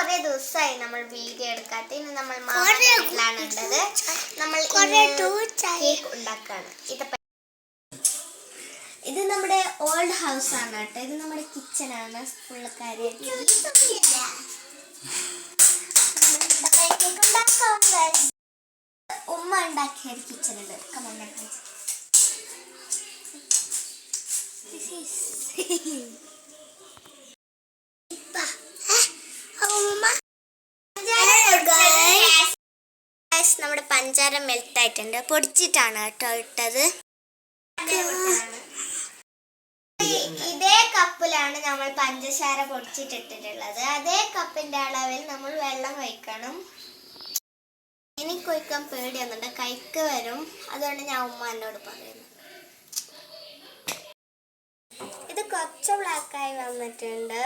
കുറെ ദിവസമായി നമ്മൾ വീഡിയോ എടുക്കാത്ത. ഇന്ന് നമ്മൾ വീട്ടിലാണ് ഉള്ളത്. നമ്മൾ കേക്ക് ഉണ്ടാക്കാണ്. ഇത് നമ്മുടെ ഓൾഡ് ഹൗസ് ആണ് കേട്ടോ. ഇത് നമ്മുടെ കിച്ചൺ ആണ്. ഫുള്ള് കാര്യമായിട്ട് ഉമ്മ ഉണ്ടാക്കിയ ഒരു കിച്ചണുണ്ട്. നമ്മുടെ പഞ്ചാര മെൽറ്റ് ആയിട്ടുണ്ട്. പൊടിച്ചിട്ടാണ് കേട്ടോ ഇട്ടത്. ഇതേ കപ്പിലാണ് നമ്മൾ പഞ്ചസാര പൊടിച്ചിട്ടിട്ടുള്ളത്. അതേ കപ്പിന്റെ അളവിൽ നമ്മൾ വെള്ളം ഒഴിക്കണം. എനിക്ക് ഒഴിക്കാൻ പേടിയൊന്നുണ്ട്, കൈക്ക് വരും. അതുകൊണ്ട് ഞാൻ ഉമ്മ എന്നോട് പറയുന്നു. ഇത് കുറച്ച് ബ്ലാക്കായി വന്നിട്ടുണ്ട്.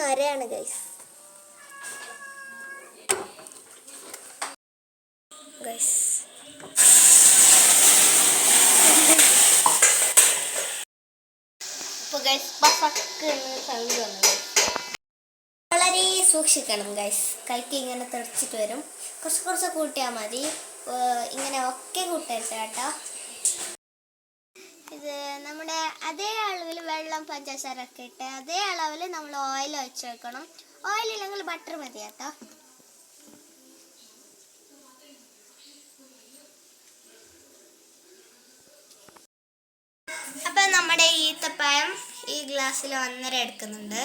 നൊരയാണ് ഗൈസ്. വളരെ സൂക്ഷിക്കണം ഗൈസ്. കൈക്ക് ഇങ്ങനെ തെറിച്ചിട്ട് വരും. കുറച്ച് കൂട്ടിയാൽ മതി. ഇങ്ങനെ ഒക്കെ കൂട്ടരുത് കേട്ടോ. ഇത് നമ്മുടെ അതേ അളവിൽ വെള്ളം പഞ്ചസാര ഒക്കെ ഇട്ട് അതേ അളവിൽ നമ്മൾ ഓയിൽ ഒഴിച്ച് വെക്കണം. ഓയിൽ ഇല്ലെങ്കിൽ ബട്ടർ മതി കേട്ടോ. അപ്പൊ നമ്മുടെ ഈത്തപ്പഴം ഈ ഗ്ലാസ്സിൽ 1.5 എടുക്കുന്നുണ്ട്.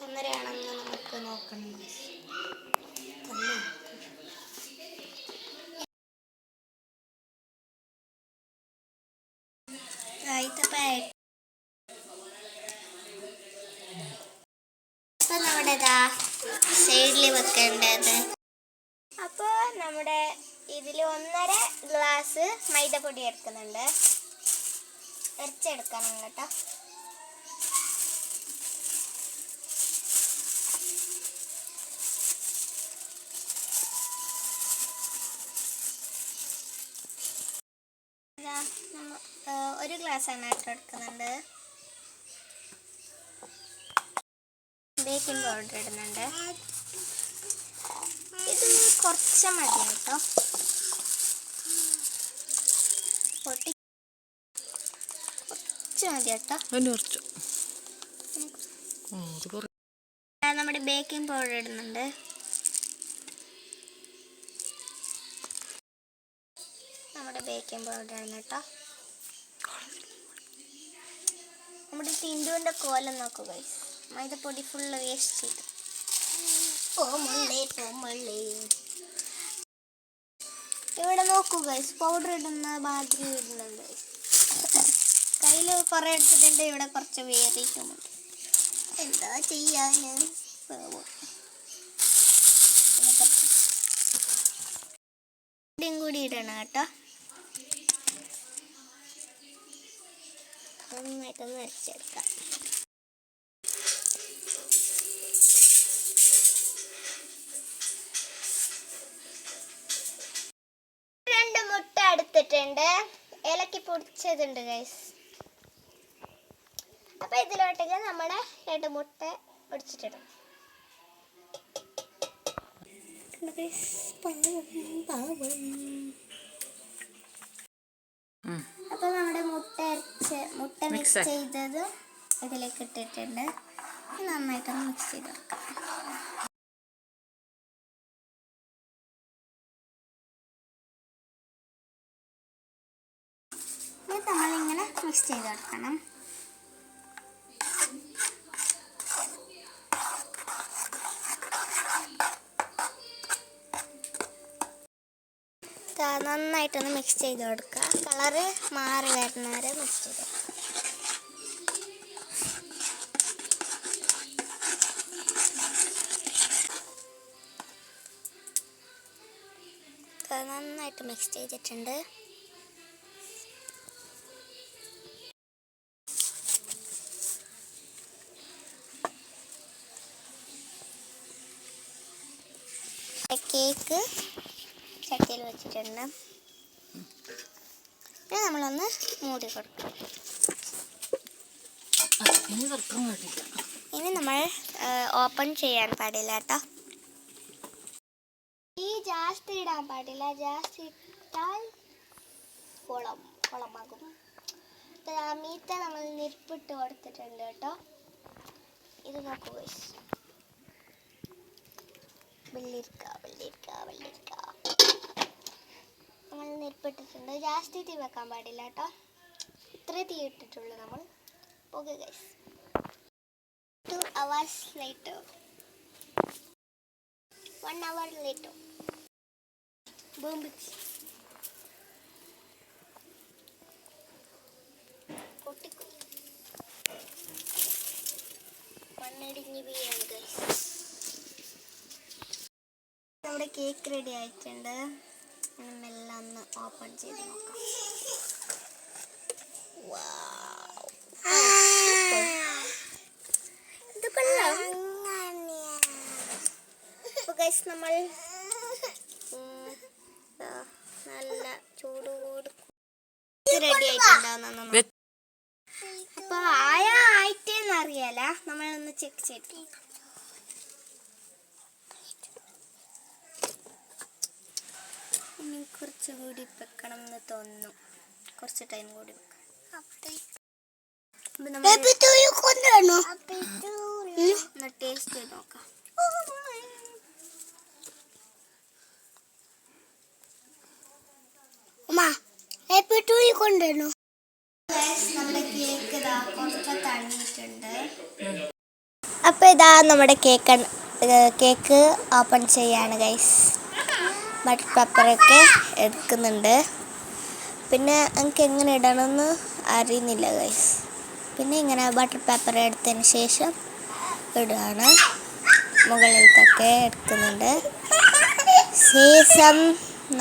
1.5 ആണെന്ന് നമുക്ക് നോക്കണം. ഈത്തപ്പഴം അപ്പൊ നമ്മുടെ സൈഡിൽ വെക്കേണ്ടത്. അപ്പോൾ നമ്മുടെ ഇതിൽ 1.5 ഗ്ലാസ് മൈദപ്പൊടി എടുക്കുന്നുണ്ട്. അരച്ചെടുക്കണം കേട്ടോ. ഒരു ഗ്ലാസ്സാണ് കേട്ടോ എടുക്കുന്നുണ്ട്. ബേക്കിംഗ് പൗഡർ ഇടുന്നുണ്ട്. ഇത് കുറച്ച് മതി കേട്ടോ. കുറച്ച് മതി കേട്ടോ. നമ്മുടെ ബേക്കിംഗ് പൗഡർ ഇടുന്നുണ്ട്. നമ്മുടെ ബേക്കിംഗ് പൗഡർ ആണ് കേട്ടോ. നമ്മുടെ ടിൻഡുവിൻ്റെ കോലം നോക്കുക. മൈദപ്പൊടി ഫുള്ള് വേസ്റ്റ് ചെയ്തു. ഇവിടെ നോക്കൂ ഗൈസ്, പൗഡർ ഇടുന്ന മാതിരി ഇടുന്നുണ്ട്. കയ്യിൽ കുറെ എടുത്തിട്ടുണ്ട്. ഇവിടെ കുറച്ച് വേറിയിട്ടുമുണ്ട്. എന്താ ചെയ്യാന്? കൂടി ഇടണം കേട്ടോ. നന്നായിട്ടൊന്ന് അരച്ചെടുക്കാം. എടുത്തിട്ടുണ്ട്. ഏലക്കി പൊടിച്ചതുണ്ട് ഗൈസ്. അപ്പൊ ഇതിലോട്ടേക്ക് നമ്മുടെ 2 മുട്ട പൊടിച്ചിട്ടിടും. അപ്പൊ നമ്മുടെ മുട്ട മിക്സ് ചെയ്തത് ഇതിലേക്ക് ഇട്ടിട്ടുണ്ട്. നന്നായിട്ടൊന്ന് മിക്സ് ചെയ്ത് വെക്കാം. നമ്മളിങ്ങനെ മിക്സ് ചെയ്ത് കൊടുക്കണം. നന്നായിട്ടൊന്ന് മിക്സ് ചെയ്ത് കൊടുക്കുക. കളറ് മാറി വരുന്ന വരെ മിക്സ് ചെയ്ത് കൊടുക്കുക. നന്നായിട്ട് മിക്സ് ചെയ്തിട്ടുണ്ട്. കേക്ക് ചട്ടിയിൽ വെച്ചിട്ടുണ്ട്. പിന്നെ നമ്മളൊന്ന് മൂടി കൊടുക്കണം. ഇനി നമ്മൾ ഓപ്പൺ ചെയ്യാൻ പാടില്ല കേട്ടോ. ഈ ജാസ്തി ഇടാൻ പാടില്ല, ജാസ്തി ഇട്ടാൽ കുളമാകും. മീത്ത നമ്മൾ നിരപ്പിട്ട് കൊടുത്തിട്ടുണ്ട് കേട്ടോ. ഇത് നോക്കൂ ഗയ്സ്, വെള്ളിരിക്ക നമ്മൾ നിരപ്പിട്ടിട്ടുണ്ട്. ജാസ്തി തീ വെക്കാൻ പാടില്ല കേട്ടോ. ഇത്ര തീ ഇട്ടിട്ടുള്ളൂ നമ്മൾ. Okay guys, 2 hours later, 1 hour later, boom bitch. മണ്ണിടിഞ്ഞ് വീഴാണ് ഗയ്സ്. നമ്മുടെ കേക്ക് റെഡി ആയിട്ടുണ്ട്. മെല്ലെ ഒന്ന് ഓപ്പൺ ചെയ്ത് നോക്കാം. ഇത് കൊള്ളാം. ഗയ്സ് നമ്മൾ നല്ല ചൂടോട് റെഡി ആയിട്ടുണ്ടാവുന്ന. അപ്പൊ ആയിട്ടേന്ന് അറിയാല, നമ്മളൊന്ന് ചെക്ക് ചെയ്ത് നോക്കാം. ഇനി കുറച്ചുകൂടി വെക്കണം എന്ന് തോന്നുന്നു. കുറച്ച് ടൈം കൂടി വെക്കാം. ടേസ്റ്റ് ചെയ്ത് നോക്കാം. നമ്മുടെ കേക്ക് ഇതാ കുറച്ച് തണിയിട്ടുണ്ട്. അപ്പൊ ഇതാ നമ്മുടെ കേക്ക് ഓപ്പൺ ചെയ്യാണ് ഗൈസ്. ബട്ടർ പേപ്പറൊക്കെ എടുക്കുന്നുണ്ട്. പിന്നെ എനിക്ക് എങ്ങനെ ഇടണമെന്ന് അറിയുന്നില്ല ഗൈസ്. പിന്നെ ഇങ്ങനെ ബട്ടർ പേപ്പർ എടുത്തതിന് ശേഷം ഇടുകയാണ്. മുകളിലത്തൊക്കെ എടുക്കുന്നുണ്ട്. ശേഷം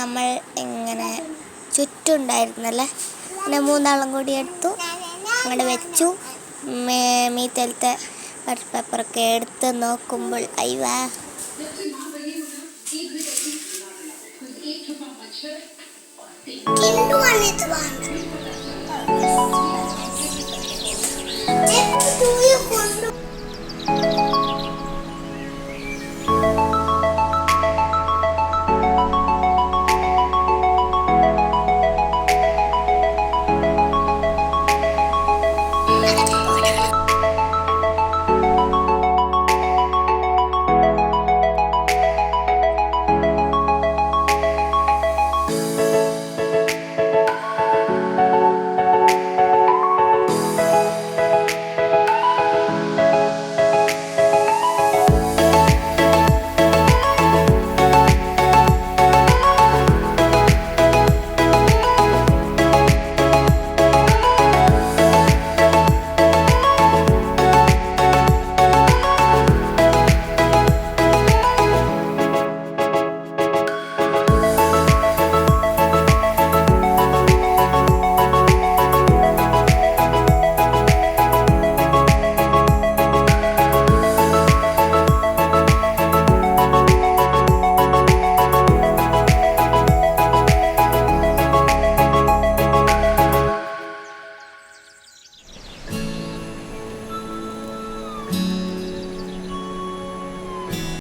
നമ്മൾ ഇങ്ങനെ ചുറ്റുണ്ടായിരുന്നല്ലേ, അങ്ങനെ 3 കൂടി എടുത്തു, അങ്ങനെ വെച്ചു. മീത്തലത്തെ ബട്ടർ പേപ്പറൊക്കെ എടുത്ത് നോക്കുമ്പോൾ അയ്യാ, കിണ്ടുവാണ്.